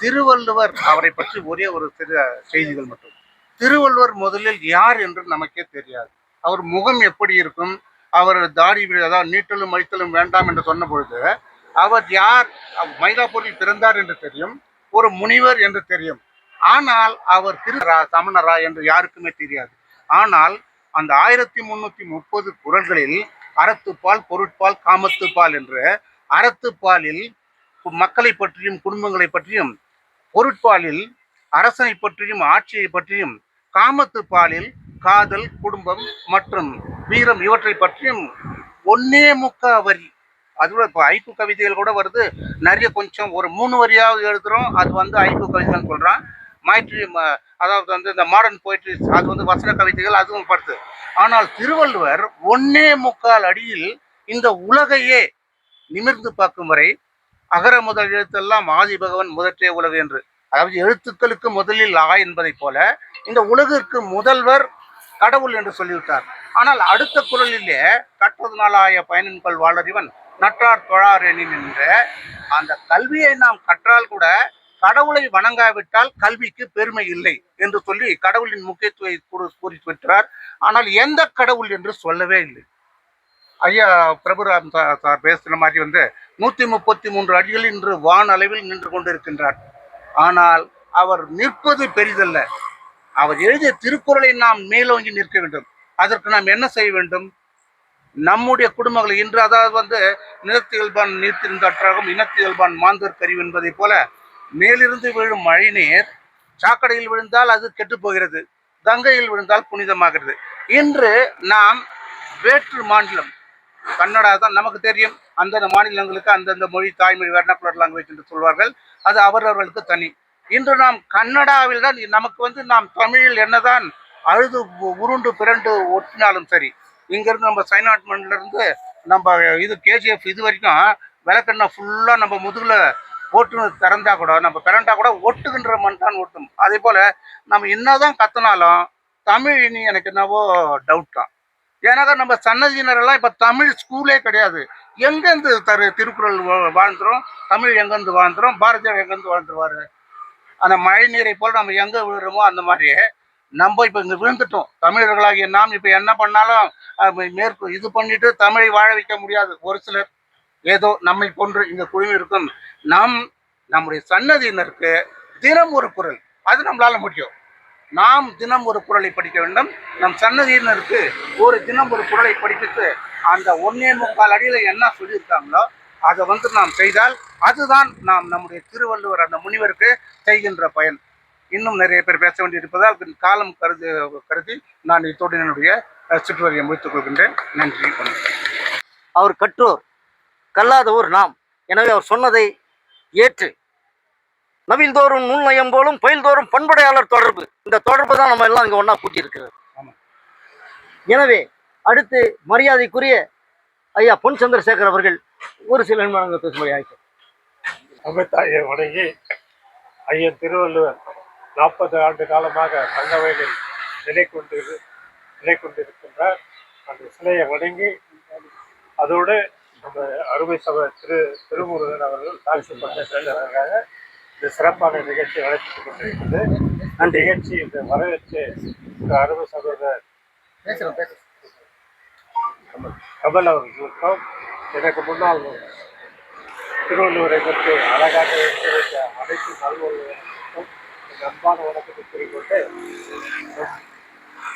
திருவள்ளுவர் அவரை பற்றி ஒரே ஒரு சிறு செய்திகள் மட்டும். திருவள்ளுவர் முதலில் யார் என்று நமக்கே தெரியாது. அவர் முகம் எப்படி இருக்கும், அவர் தாடி அதாவது நீட்டலும் அழித்தலும் வேண்டாம் என்று சொன்ன பொழுது அவர் யார், மயிலாப்பூரில் பிறந்தார் என்று தெரியும், ஒரு முனிவர் என்று தெரியும். ஆனால் அவர் சமணரா என்று யாருக்குமே தெரியாது. ஆனால் அந்த 1330 குறள்களில் அறத்துப்பால், பொருட்பால், காமத்துப்பால் என்று அறத்துப்பாலில் மக்களை பற்றியும் குடும்பங்களை பற்றியும், பொருட்பாலில் அரசனை பற்றியும் ஆட்சியை பற்றியும், காமத்துப்பாலில் காதல், குடும்பம் மற்றும் வீரம் இவற்றை பற்றியும் 1.25 வரி. அதுவும் இப்போ ஐப்பு கவிதைகள் கூட வருது. நிறைய கொஞ்சம் ஒரு 3 வரியாவது எழுதுகிறோம். அது ஐப்பு கவிதைகள் சொல்கிறான். அதாவது இந்த மாடர்ன் போயிட்ரிஸ் அது வசன கவிதைகள் அதுவும் படுது. ஆனால் திருவள்ளுவர் 1.25 அடியில் இந்த உலகையே நிமிர்ந்து பார்க்கும் வரை அகர முதல் எழுத்தெல்லாம் ஆதி பகவன் முதற்றே உலகு என்று, அதாவது எழுத்துக்களுக்கு முதலில் ஆ என்பதை போல இந்த உலகிற்கு முதல்வர் கடவுள் என்று சொல்லிவிட்டார். ஆனால் அடுத்த குறளிலே கற்றதுனால் ஆய பயனின்கள் வாழறிவன் நற்றார் தொழார் எனின் என்ற அந்த கல்வியை நாம் கற்றால் கூட கடவுளை வணங்காவிட்டால் கல்விக்கு பெருமை இல்லை என்று சொல்லி கடவுளின் முக்கியத்துவத்தை கூறி பெற்றார். ஆனால் எந்த கடவுள் என்று சொல்லவே இல்லை. ஐயா பிரபுராம் சார் பேசுகிற மாதிரி 133 அடிகள் இன்று வான் அளவில் நின்று கொண்டிருக்கின்றார். ஆனால் அவர் நிற்பது பெரிதல்ல, அவர் எழுதிய திருக்குறளை நாம் மேலோங்கி நிற்க வேண்டும். அதற்கு நாம் என்ன செய்ய வேண்டும்? நம்முடைய குடும்பங்கள் இன்று அதாவது நிலத்தியல்பான் நீர்த்திருந்தாற்றாகும் இனத்தியல்பான் மாந்தர் கருவி என்பதை போல மேலிருந்து விழும் மழை நீர் சாக்கடையில் விழுந்தால் அது கெட்டு போகிறது, கங்கையில் விழுந்தால் புனிதமாகிறது. இன்று நாம் வேற்று மாநிலம் கன்னடா தான் நமக்கு தெரியும். அந்தந்த மாநிலங்களுக்கு அந்தந்த மொழி தாய்மொழி வெர்னாக்குலர் லாங்குவேஜ் என்று சொல்வார்கள். அது அவரவர்களுக்கு தனி. இன்று நாம் கன்னடாவில் தான் நமக்கு நாம் தமிழில் என்னதான் அழுது உருண்டு பிறண்டு ஒட்டினாலும் சரி, இங்கேருந்து நம்ம சைனாட் மண்ணிலேருந்து நம்ம இது கேஜிஎஃப் இது வரைக்கும் விளக்கெண்ணெய் ஃபுல்லாக நம்ம முதுகில் போட்டு திறந்தா கூட நம்ம பிறண்டா கூட ஒட்டுகின்ற மண் தான் ஒட்டும். அதே போல் நம்ம என்னதான் கற்றுனாலும் தமிழ் இனி எனக்கு என்னவோ டவுட் தான். ஏன்னாக்கா நம்ம சன்னதியினரெல்லாம் இப்போ தமிழ் ஸ்கூலே கிடையாது. எங்கேருந்து திருக்குறள் வாழ்ந்துரும், தமிழ் எங்கேருந்து வாழ்ந்துரும், பாரதியார் எங்கேருந்து வாழ்ந்துருவார்? அந்த மழை நீரை போல் நம்ம எங்கே விழுறோமோ அந்த மாதிரியே நம்ம இப்போ இங்கே விழுந்துட்டோம். தமிழர்களாகிய நாம் இப்போ என்ன பண்ணாலும் இது பண்ணிட்டு தமிழை வாழ வைக்க முடியாது. ஒரு சிலர் ஏதோ நம்மை போன்று இந்த குழுமி இருக்கும். நம்முடைய சன்னதியினருக்கு தினம் ஒரு குறள், அது நம்மளால முடியும். நாம் தினம் ஒரு குறளை படிக்க வேண்டும். நம் சன்னதியினருக்கு ஒரு தினம் ஒரு குறளை படிப்பித்து அந்த 1.25 அடியில் என்ன சொல்லியிருக்காங்களோ அதை நாம் செய்தால் அதுதான் நாம் நம்முடைய திருவள்ளுவர் அந்த முனிவருக்கு செய்கின்ற பயன். இன்னும் நிறைய பேர் பேச வேண்டியிருப்பதால் காலம் கருதி நான் இத்தோடு என்னுடைய சுற்றுவரையை முடித்துக் கொள்கின்றேன். நன்றி. அவர் கற்றோர் கல்லாதோர் நாம். எனவே அவர் சொன்னதை ஏற்று நவில்தோறும் நூல்நயம் போலும் பயில்தோறும் பண்படையாளர் தொடர்பு, இந்த தொடர்பு தான் நம்ம எல்லாம் இங்கே ஒன்றா கூட்டி இருக்கிறது. எனவே அடுத்து மரியாதைக்குரிய ஐயா பொன் சந்திரசேகர் அவர்கள் ஒரு சில நிமிடங்கள் பேசும்படி ஆயிடுச்சு. தமிழ்த்தாயை வணங்கி ஐயன் திருவள்ளுவர் 40 ஆண்டு காலமாக தங்கவயலில் நிலை கொண்டிருக்கின்றார். அந்த சிலையை வணங்கி அதோடு நம்ம அருமை சபை திருமுருகன் அவர்கள் தாழ்ச்சிப்பட்ட செயலராக இந்த சிறப்பான நிகழ்ச்சி நடத்திக் கொண்டிருக்கிறது. அந்த நிகழ்ச்சி இந்த வரவேற்று அருமை சகோதரர் கமல் அவர்களுக்கும் எனக்கு முன்னால் திருவள்ளுவரை பற்றி அழகாக எடுத்துரைத்த அனைத்து நல்வர்களுக்கும் அன்பான வணக்கத்தை கூறிக்கொண்டு,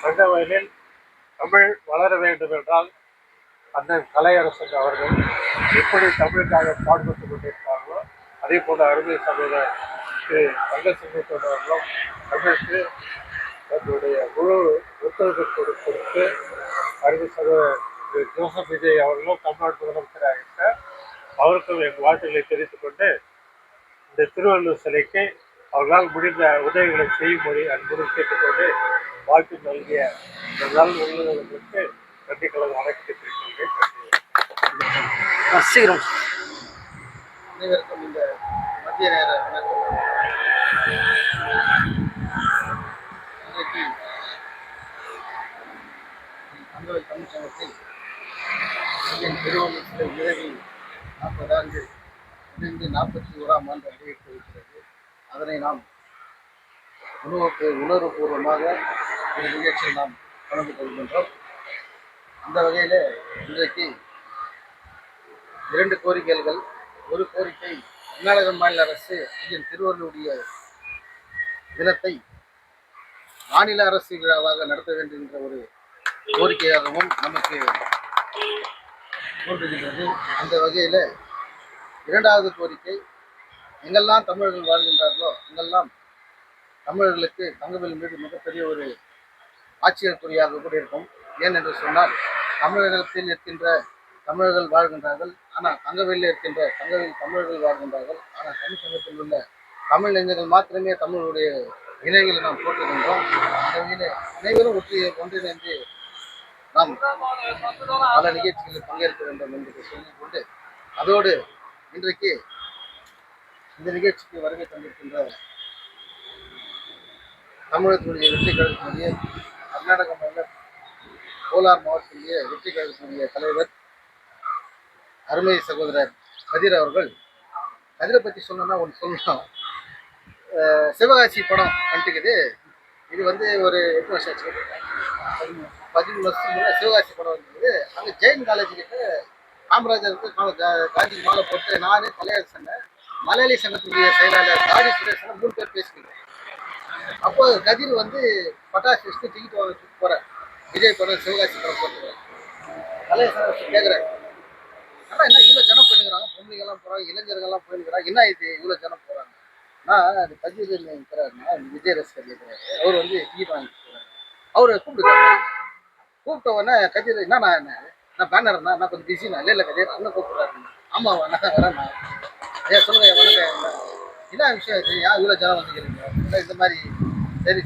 தங்கவயலில் தமிழ் வளர வேண்டும் என்றால் அண்ணன் கலையரசன் அவர்கள் எப்படி தமிழுக்காக பாடுபட்டு கொண்டிருப்பார்களோ அதே போல அருமை சகோதரர் திரு தங்கசிங்கத்தோடு அவர்களும் தமிழுக்கு தன்னுடைய முழு ஒத்துழைப்பு கொடுத்து அருமை சகோதரர் திரு ஜோசப் விஜய் அவர்களும் தமிழ்நாடு முதலமைச்சராக இருக்கிறார். அவருக்கும் எங்கள் வாழ்த்துக்களை தெரிவித்துக் கொண்டு இந்த திருவள்ளுவர் சிலைக்கு அவர்களால் முடிந்த உதவிகளை செய்யும்படி அன்புடன் கேட்டுக்கொண்டு வாழ்த்து நல்கிய நல் உள்ளவர்களுக்கு நன்றி கலந்து வணக்கத்தை தெரிவித்துள்ளேன். சீக்கிரம் அனைவருக்கும் இந்த மத்திய நேர வணக்கம். இன்றைக்கு தங்கவயல் தமிழ் சங்கத்தில் திருவள்ளுவர் சிலை நிறுவி 40 ஆண்டு முடிந்து 41ஆம் ஆண்டு அடையெடுத்து இருக்கிறது. அதனை நாம் உணர்வுபூர்வமாக இந்த நிகழ்ச்சியில் நாம் கலந்து கொள்கின்றோம். அந்த வகையில் இன்றைக்கு 2 கோரிக்கைகள். ஒரு கோரிக்கை, கர்நாடக மாநில அரசு ஐயன் திருவள்ளுவருடைய தினத்தை மாநில அரசு விழாவாக நடத்த வேண்டும் என்ற ஒரு கோரிக்கையாகவும் நமக்கு தோன்றுகின்றது. அந்த வகையில் 2வது கோரிக்கை, எங்கெல்லாம் தமிழர்கள் வாழ்கின்றார்களோ அங்கெல்லாம் தமிழர்களுக்கு தங்கவேல் மீது மிகப்பெரிய ஒரு ஆச்சரியக்குறியாக கூட இருக்கும். ஏனென்று சொன்னால் தமிழகத்தில் இருக்கின்ற தமிழர்கள் வாழ்கின்றார்கள், ஆனால் தங்கவேலில் இருக்கின்ற தமிழர்கள் வாழ்கின்றார்கள். ஆனால் தமிழ் சங்கத்தில் உள்ள தமிழ் இளைஞர்கள் மாத்திரமே தமிழுடைய இணைகளை நாம் போற்றுகின்றோம். அந்த வகையில் அனைவரும் ஒன்றிணைந்து நாம் பல நிகழ்ச்சிகளில் பங்கேற்க வேண்டும் என்று சொல்லிக்கொண்டு, அதோடு இன்றைக்கு இந்த நிகழ்ச்சிக்கு வருகை தந்திருக்கின்ற தமிழகத்தினுடைய வெற்றி கழகத்தினுடைய கர்நாடக மாநில கோலார் மாவட்டத்தினுடைய வெற்றி கழகத்தினுடைய தலைவர் அருமை சகோதரர் கதிர் அவர்கள், கதிரை பற்றி சொல்லணும்னா ஒன்று சொல்லணும். சிவகாசி படம் வந்துட்டுக்குது. இது ஒரு 8 வருஷம் ஆச்சு, 13 வருஷத்துக்கு முன்னே சிவகாசி படம் வந்தது. அங்கே ஜெயின் காலேஜ் கிட்ட காமராஜருக்கு காந்தி மாலை போட்டு நானே தலைவர் சங்க மலையாளி சங்கத்துடைய செயலாளர் காரி சுரேஷன் 3 பேர் பேசிக்கிட்டோம். அப்போ கதிர் வந்து பட்டாசு வச்சுட்டு டிக்கெட் வாங்கிட்டு போறாரு. விஜய் படம் சிவகாசி படம் போட்டு கலையரசன் கேட்குறாரு, ஆனால் என்ன இவ்வளோ ஜனம் போயிருக்கிறாங்க, பொம்பளைங்கெல்லாம் போகிறாங்க, இளைஞர்கள்லாம் போயிருக்கிறாங்க, என்ன இது இவ்வளோ ஜனம் போகிறாங்க? அது கதிர் இருக்கிறாருன்னா விஜய் ரசிகர் இருக்கிறாரு, அவர் வந்து டிக்கெட் வாங்கிட்டு போறாரு. அவரை கூப்பிட்டுருக்காரு. கூப்பிட்ட உடனே கதிர் என்ன நான் பேனர்ண்ணா, நான் கொஞ்சம் பிஸிண்ணா. இல்லை கதிர் அண்ணன் கூப்பிட்றாரு. ஆமாம் நான் வரேண்ணா. ஐயா சொல்லுங்க வணக்கம், என்ன விஷயம் இது, ஏன் இவ்வளோ ஜனம் வந்துக்கிறீங்க? இல்லை இந்த மாதிரி. சரி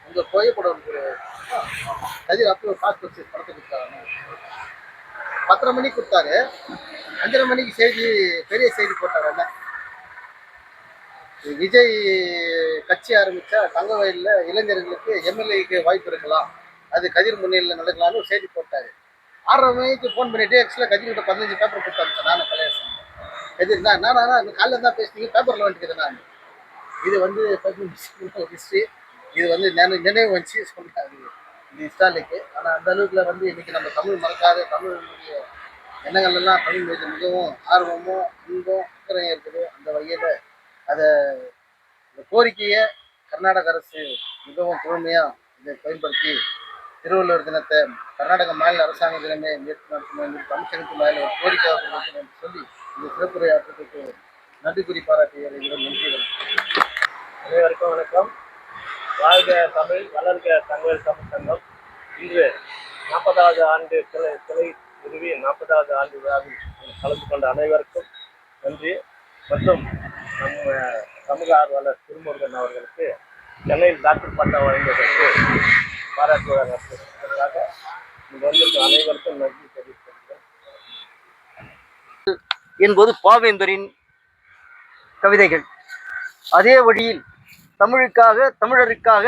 உங்கள் புகைப்படம் ஒரு கதிர் அப்போ ஒரு பாஸ்போர்ட் சைஸ் படத்தை கொடுத்தாங்க. 10:30 மணிக்கு கொடுத்தாரு. 5:30 மணிக்கு பெரிய செய்தி போட்டார். என்ன விஜய் கட்சி ஆரம்பித்தா தங்கவயலில் இளைஞர்களுக்கு எம்எல்ஏக்கு வாய்ப்பு இருக்கலாம், அது கதிர் முன்னிலையில் நடக்கலாம்னு ஒரு செய்தி போட்டார். 6:30 மணிக்கு ஃபோன் பண்ணிவிட்டு ஆக்சுவலாக கதிர்கிட்ட 15 பேப்பர் கொடுத்தாங்க. நான் கலையரசன் கதிர் நான் காலையில் தான் பேசுனீங்க, பேப்பரில் வந்துட்டு நான் இது வந்து ஹிஸ்ட்ரி, இது வந்து நினைவு வச்சு சொன்னார் இது இன்ஸ்டாலுக்கு. ஆனால் அந்த அளவுக்குல வந்து இன்றைக்கி நம்ம தமிழ் மறக்காத தமிழுடைய எண்ணங்கள் எல்லாம் தமிழ் மீது மிகவும் ஆர்வமும் அன்பும் அக்கறையும் இருக்குது. அந்த வகையில் அதை இந்த கோரிக்கையை கர்நாடக அரசு மிகவும் பொறுமையாக இதை பயன்படுத்தி திருவள்ளுவர் தினத்தை கர்நாடக மாநில அரசாங்க தினமே முயற்சி நடத்தணும் என்று தமிழ்ச்சங்கத்து மேலே ஒரு கோரிக்கை வைக்கணும் என்று சொல்லி இந்த சிறப்புரையாற்றத்துக்கு நன்றி கூறி பாராட்டிய நன்றி. அனைவருக்கும் வணக்கம். வாழ்க தமிழ், வளர்க தங்கவேல் தமிழ் சங்கம். இன்று 40வது ஆண்டு சிலை நிறுவி 40வது ஆண்டு விழாவில் கலந்து கொண்ட அனைவருக்கும் நன்றி. மற்றும் நம்ம சமூக ஆர்வலர் திருமுருகன் அவர்களுக்கு சென்னையில் டாக்டர் பட்டம் வழங்குவதற்கு பாராட்டுவதற்காக இங்கு வந்திருக்கும் அனைவருக்கும் நன்றி தெரிவித்துள்ளேன் என்பது பாவேந்தரின் கவிதைகள். அதே வழியில் தமிழுக்காக தமிழருக்காக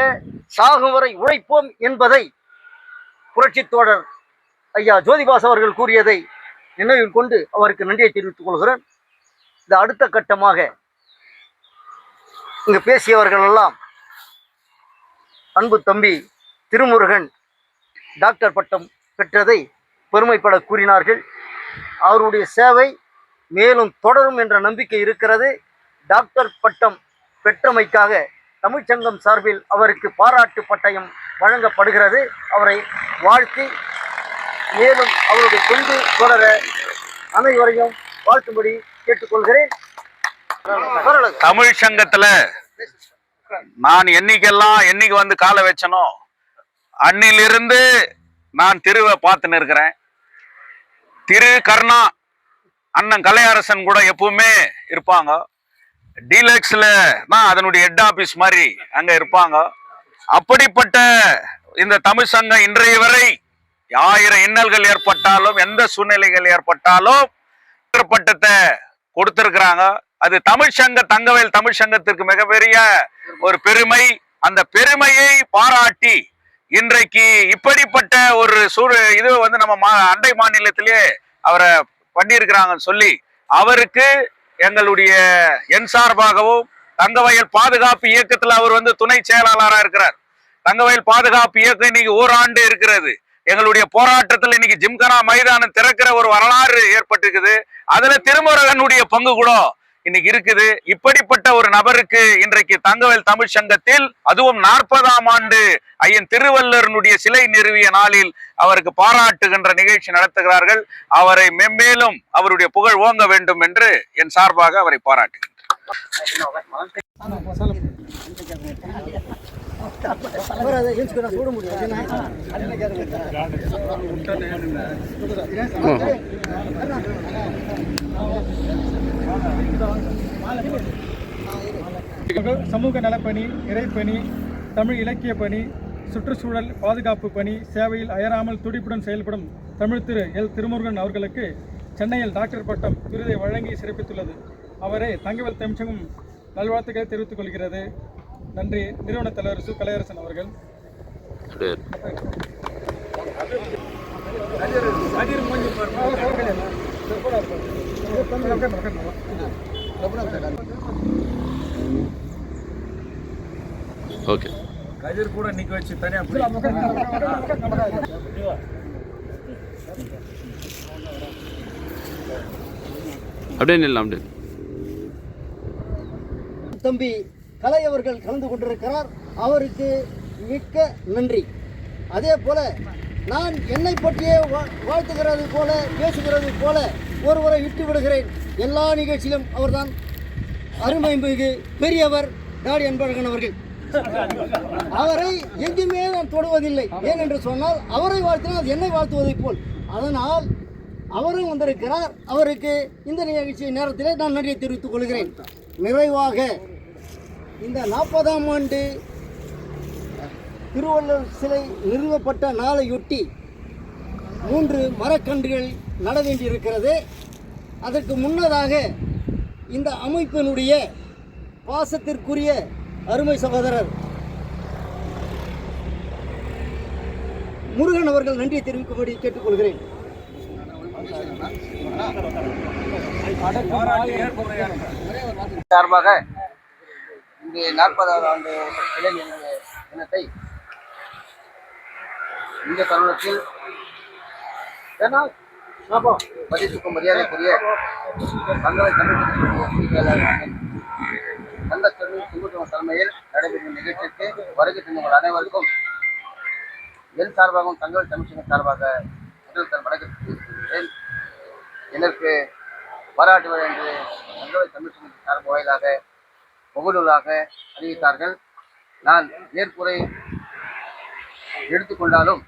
சாகும் வரை உழைப்போம் என்பதை புரட்சித் தோழர் ஐயா ஜோதிபாஸ் அவர்கள் கூறியதை நினைவில் கொண்டு அவருக்கு நன்றியை தெரிவித்துக் கொள்கிறேன். இந்த அடுத்த கட்டமாக இங்கு பேசியவர்கள் எல்லாம் அன்பு தம்பி திருமுருகன் டாக்டர் பட்டம் பெற்றதை பெருமைப்பட கூறினார்கள். அவருடைய சேவை மேலும் தொடரும் என்ற நம்பிக்கை இருக்கிறது. டாக்டர் பட்டம் பெற்றமைக்காக தமிழ்ச்சங்கம் சார்பில் அவருக்கு பாராட்டு பட்டயம் வழங்கப்படுகிறது. அவரை வாழ்த்தி மேலும் அவருடைய தொண்டு தொடர அனைவரையும் வாழ்த்தும்படி கேட்டுக்கொள்கிறேன். தமிழ் சங்கத்துல நான் என்னைக்கு வந்து காலை வச்சனோ அன்னிலிருந்து நான் திருவை பார்த்துன்னு இருக்கிறேன். திரு கருணா அண்ணன் கலையரசன் கூட எப்பவுமே இருப்பாங்க. டீலக்ஸ்ல தான் அதனுடைய ஹெட் ஆபீஸ் மாதிரி அங்க இருப்பாங்க. அப்படிப்பட்ட இந்த தமிழ் சங்கம் இன்றைய வரை 1000 இன்னல்கள் ஏற்பட்டாலும் எந்த சூழ்நிலைகள் ஏற்பட்டாலும் பட்டத்தை கொடுத்திருக்கிறாங்க. அது தமிழ் சங்க தங்கவேல் தமிழ் சங்கத்திற்கு மிகப்பெரிய ஒரு பெருமை. அந்த பெருமையை பாராட்டி இன்றைக்கு இப்படிப்பட்ட ஒரு இது வந்து நம்ம அண்டை மாநிலத்திலே அவரை பண்ணியிருக்கிறாங்கன்னு சொல்லி அவருக்கு எங்களுடைய என் சார்பாகவும் தங்கவயல் பாதுகாப்பு இயக்கத்தில் அவர் வந்து துணை செயலாளராக இருக்கிறார். தங்கவயல் பாதுகாப்பு இயக்கம் இன்னைக்கு ஓராண்டு இருக்கிறது. எங்களுடைய போராட்டத்தில் இன்னைக்கு ஜிம்கனா மைதானம் திறக்கிற ஒரு வரலாறு ஏற்பட்டிருக்குது. அதுல திருமுருகனுடைய பங்கு கூட இன்னைக்கு இருக்குது. இப்படிப்பட்ட ஒரு நபருக்கு இன்றைக்கு தங்கவேல் தமிழ் சங்கத்தில் அதுவும் 40ஆம் ஆண்டு ஐயன் திருவள்ளுவனுடைய சிலை நிறுவிய நாளில் அவருக்கு பாராட்டுகின்ற நிகழ்ச்சி நடத்துகிறார்கள். அவரை மென்மேலும் அவருடைய புகழ் ஓங்க வேண்டும் என்று என் சார்பாக அவரை பாராட்டுகிறேன். சமூக நலப்பணி, இறைப்பணி, தமிழ் இலக்கிய பணி, சுற்றுச்சூழல் பாதுகாப்பு பணி சேவையில் அயராமல் துடிப்புடன் செயல்படும் தமிழ் திரு எல் திருமுருகன் அவர்களுக்கு சென்னையில் டாக்டர் பட்டம் விருதை வழங்கி சிறப்பித்துள்ளது. அவரை தங்கவேல் தமிழ்ச்சங்கம் நல்வாழ்த்துக்களை தெரிவித்துக் கொள்கிறது. நன்றி. நிறுவன தலைவர் சு கலையரசன் அவர்கள். ஓகே, கதிர் கூட நிக்க வச்சு தனியா அப்படியே நில்லாம் அப்படியே. தம்பி கலை அவர்கள் கலந்து கொண்டிருக்கிறார். அவருக்கு மிக்க நன்றி. அதே போல நான் என்னை பற்றியே வாழ்த்துகிறது போல பேசுகிறது போல ஒருவரை விட்டு விடுகிறேன். எல்லா நிகழ்ச்சியிலும் அவர்தான் அருமை மிகு பெரியவர் டாடி அன்பழகன் அவர்கள். அவரை எங்குமே நான் தொடுவதில்லை. ஏனென்று சொன்னால் அவரை வாழ்த்தினால் அது என்னை வாழ்த்துவதை போல். அதனால் அவரும் வந்திருக்கிறார். அவருக்கு இந்த நிகழ்ச்சி நேரத்திலே நான் நன்றியை தெரிவித்துக் கொள்கிறேன். நிறைவாக இந்த 40ஆம் ஆண்டு திருவள்ளுவர் சிலை நிறுவப்பட்ட நாளையொட்டி 3 மரக்கன்றுகள் நட வேண்டியிருக்கிறது. அதற்கு முன்னதாக இந்த அமைப்பினுடைய பாசத்திற்குரிய அருமை சகோதரர் முருகன் அவர்கள் நன்றியை தெரிவிக்கும்படி கேட்டுக்கொள்கிறேன். சார்பாக இங்கு 40வது ஆண்டு சிலை நிறுவன தினத்தை இந்த தருணத்தில் மதிப்புக்கும் மரியாதைக்குரிய தங்களை தமிழ் தலைமையில் நடைபெறும் நிகழ்ச்சிக்கு வருகை தந்தவர்கள் அனைவருக்கும் என் சார்பாகவும் தங்கள் தமிழ்ச்சங்கம் சார்பாக முதல் வணக்கத்தில் எனக்கு பாராட்டுவர் என்று தங்கள் தமிழ்ச்சங்கத்தின் சார்பு வாயிலாக முகநூலாக அறிவித்தார்கள். நான் ஏற்புரை எடுத்துக்கொண்டாலும்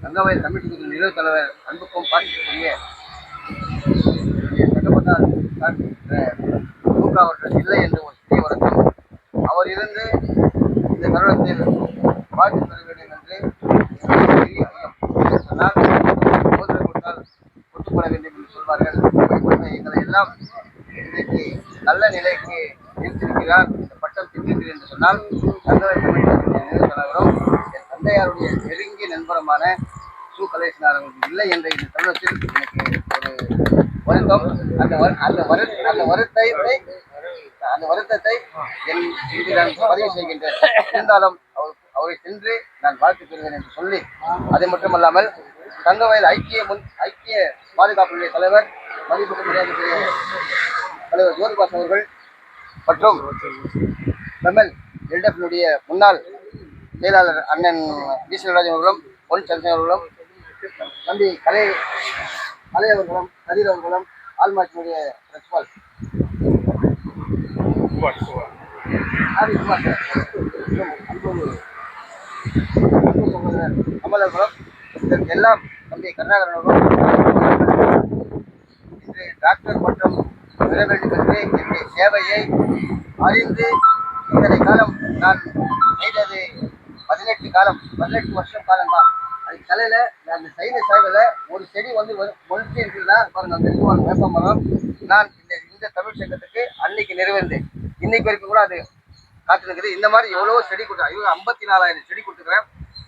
தங்கவயல் தமிழ்ச்சங்கத்தின் நிறுவன தலைவர் அன்புக்கும் பாட்டிற்குரிய சட்டமன்றார் மூகா அவர்கள் இல்லை என்று ஒரு சிறிய வருத்தம். அவர் இருந்து இந்த தருணத்தில் வாழ்த்து பெற வேண்டும் என்று சிறிய ஐயம் சொன்னால் மோதிரை கொடுத்தால் கொட்டுப்பட வேண்டும் என்று சொல்வார்கள். எங்களை எல்லாம் இன்றைக்கு நல்ல நிலைக்கு நிறுத்திருக்கிறார். இந்த பட்டம் திட்டத்தில் என்று சொன்னால் தங்கவயல் தமிழ்ச்சங்கத்தின் நிறுவன தலைவரும் என் தந்தையாருடைய நெருங்கிய நண்பருமான சு. கலேசனார் அவர்கள் இல்லை என்ற இந்த தருணத்தில் எனக்கு ஒரு வருத்தம். அந்த வருத்தத்தை இன்று நான் பதிவு செய்கின்றேன். இருந்தாலும் அவரை சென்று நான் வாழ்த்து பெறுவேன் என்று சொல்லி, அது மட்டுமல்லாமல் தங்கவயல் ஐக்கிய பாதுகாப்பு நிலைய தலைவர் மதிப்புக்கு மரியாதைக்குரிய தலைவர் ஜோதிபாஸ் அவர்கள் மற்றும் எம்எல் எல்டெஃப்னுடைய முன்னாள் செயலாளர் அண்ணன் டி. சிவராஜன் அவர்களும் பொன் சந்திரன் அவர்களும் தம்பி கலை அவர்களும் கதிர் அவர்களும் ஆல்மாட்டினுடைய பிரின்சிபால் கமல் அவர்களும் இதற்கு எல்லாம் தம்பி கருணாகரன் அவர்களும் இன்று டாக்டர் பட்டம் பெற வேண்டும் என்று என்னுடைய சேவையை அறிந்து இத்தனை காலம் நான் செய்தது 18 வருஷம் காலம்தான். அதுக்கு தலையில் அந்த சைன சாய்வில் ஒரு செடி வந்து மொழிச்சு இருக்குதுன்னா பாருங்க, அந்த இருக்குவாங்க வேப்ப மரம். நான் இந்த தமிழ் சங்கத்துக்கு அன்னைக்கு நிறைவேந்தேன். இன்னைக்கு வரைக்கும் கூட அது காத்துருக்குது. இந்த மாதிரி எவ்வளவோ செடி கொடுத்தேன். இவங்க 54,000 செடி கொடுத்துக்கிறேன்.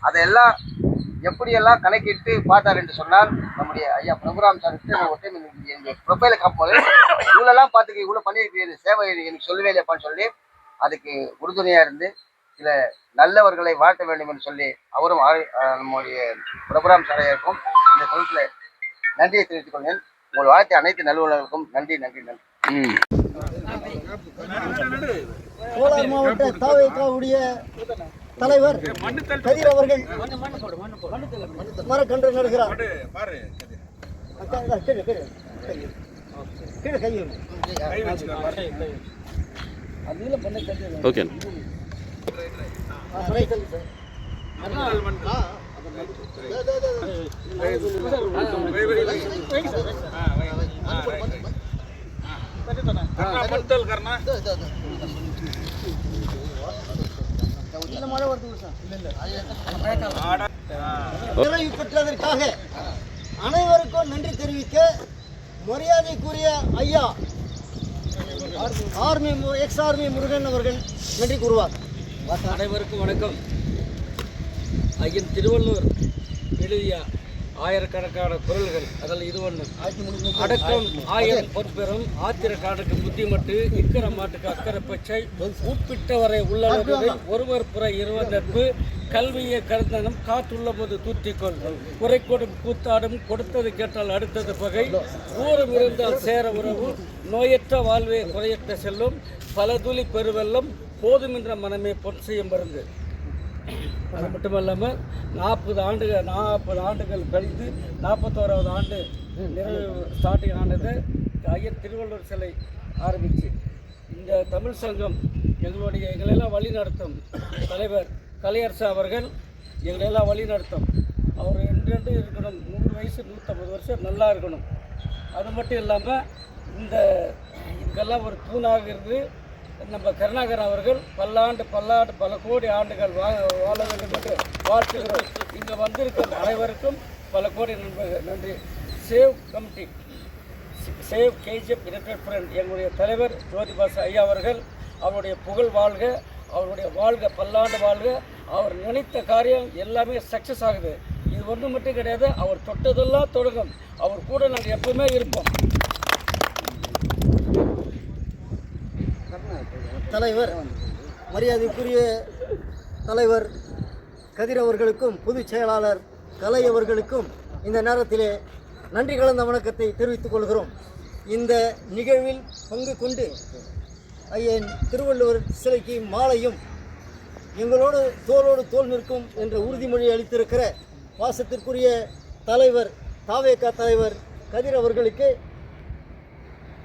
அதையெல்லாம் எப்படியெல்லாம் கணக்கிட்டு பார்த்தார் என்று சொன்னால், நம்முடைய ஐயா பிரபுராம் சாருக்கு நான் ஒரு டைம் எங்கள் ப்ரொஃபைலை காப்போது இவ்வளோலாம் பார்த்துக்க இவ்வளோ பண்ணியிருக்கீங்க சேவை எனக்கு சொல்லவே இல்லையாப்பான்னு சொல்லி அதுக்கு உறுதுணையாக இருந்து சில நல்லவர்களை வாழ்த்த வேண்டும் என்று சொல்லி அவரும் நம்முடைய பிரபுராம் சாரையாருக்கும் இந்த தொகுப்பில் நன்றியை தெரிவித்துக் கொள்கிறேன். உங்கள் வாழ்த்தை அனைத்து நல்லுறவுகளுக்கும் நன்றி. கோலார் மாவட்ட தாவேகாவுடைய தலைவர் கதிர் அவர்கள் மரக்கன்று நடுகிறார். ஓகே. நிறைவு பெற்றதற்காக அனைவருக்கும் நன்றி தெரிவிக்க மரியாதைக்குரிய ஐயா எக்ஸ் ஆர்மி முருகன் அவர்கள் நன்றி கூறுவார். அனைவருக்கும் வணக்கம். ஐயன் திருவள்ளுவர் எழுதிய ஆயிரக்கணக்கான குரல்கள், அதில் இது ஒன்று. அடக்கம் 1000 பொற்பெறும், ஆத்திரக்காடுக்கு புத்திமட்டு, இக்கர மாட்டுக்கு அக்கறை பச்சை, உப்பிட்டவரை உள்ளளவை, ஒருவர் புற இருவர் நட்பு, கல்வியை கருந்தனம், காற்றுள்ள போது தூற்றிக்கொள், குறைக்கொடும் கூத்தாடும், கொடுத்தது கேட்டால் அடுத்தது பகை, ஊரம் இருந்தால் சேர உறவு, நோயற்ற வாழ்வே குறையற்ற செல்லும், பல துளி பெருவெல்லம், போதும் என்ற மனமே பொன் செய்யும் மருந்து. அது மட்டுமல்லாமல் 40 ஆண்டுகள் கழித்து 41வது ஆண்டு நிறைவு ஸ்டார்டிங் ஆனது ஐயர் திருவள்ளுவர் சிலை ஆரம்பித்து இந்த தமிழ் சங்கம் எங்களெல்லாம் வழி நடத்தும் தலைவர் கலையரசு அவர்கள் எங்களெல்லாம் வழி நடத்தும். அவர் என்றென்று இருக்கணும், 100 வயசு 150 வருஷம் நல்லா இருக்கணும். அது மட்டும் இல்லாமல் இதுக்கெல்லாம் ஒரு தூணாக இருந்து நம்ம கருணாகரன் அவர்கள் பல கோடி ஆண்டுகள் வாழ வேண்டும் என்று வாழ்த்துகிறோம். இங்கே வந்திருக்கிற அனைவருக்கும் பல கோடி நன்றி. சேவ் கேஜிஎஃப் யுனைடெட் ஃப்ரண்ட் எங்களுடைய தலைவர் ஜோதிபாசு ஐயா அவர்கள், அவருடைய புகழ் வாழ்க, அவருடைய வாழ்க பல்லாண்டு வாழ்க. அவர் நினைத்த காரியம் எல்லாமே சக்ஸஸ் ஆகுது. இது ஒன்று மட்டும் கிடையாது, அவர் தொட்டதெல்லாம் தொடங்கும். அவர் கூட நாங்கள் எப்பவுமே இருப்போம். தலைவர் மரியாதைக்குரிய தலைவர் கதிர் அவர்களுக்கும் பொதுச் செயலாளர் கலை அவர்களுக்கும் இந்த நேரத்திலே நன்றி கலந்த வணக்கத்தை தெரிவித்துக் கொள்கிறோம். இந்த நிகழ்வில் பங்கு கொண்டு ஐயன் திருவள்ளுவர் சிலைக்கு மாலையும் எங்களோடு தோளோடு தோள் நிற்கும் என்ற உறுதிமொழி அளித்திருக்கிற பாசத்திற்குரிய தலைவர் தாவேகா தலைவர் கதிர் அவர்களுக்கு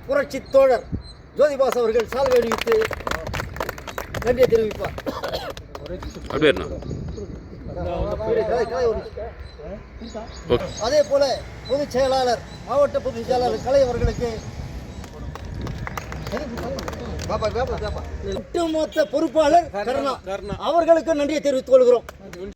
புரட்சி தோழர் ஜோதிபாஸ் அவர்கள் சால்வை அணிவித்து நன்றியை தெரிவிப்பார். அதே போல பொதுச் செயலாளர் மாவட்ட பொதுச் செயலாளர் கலை அவர்களுக்கு ஒட்டுமொத்த பொறுப்பாளர் கருணா அவர்களுக்கு நன்றியை தெரிவித்துக் கொள்கிறோம்.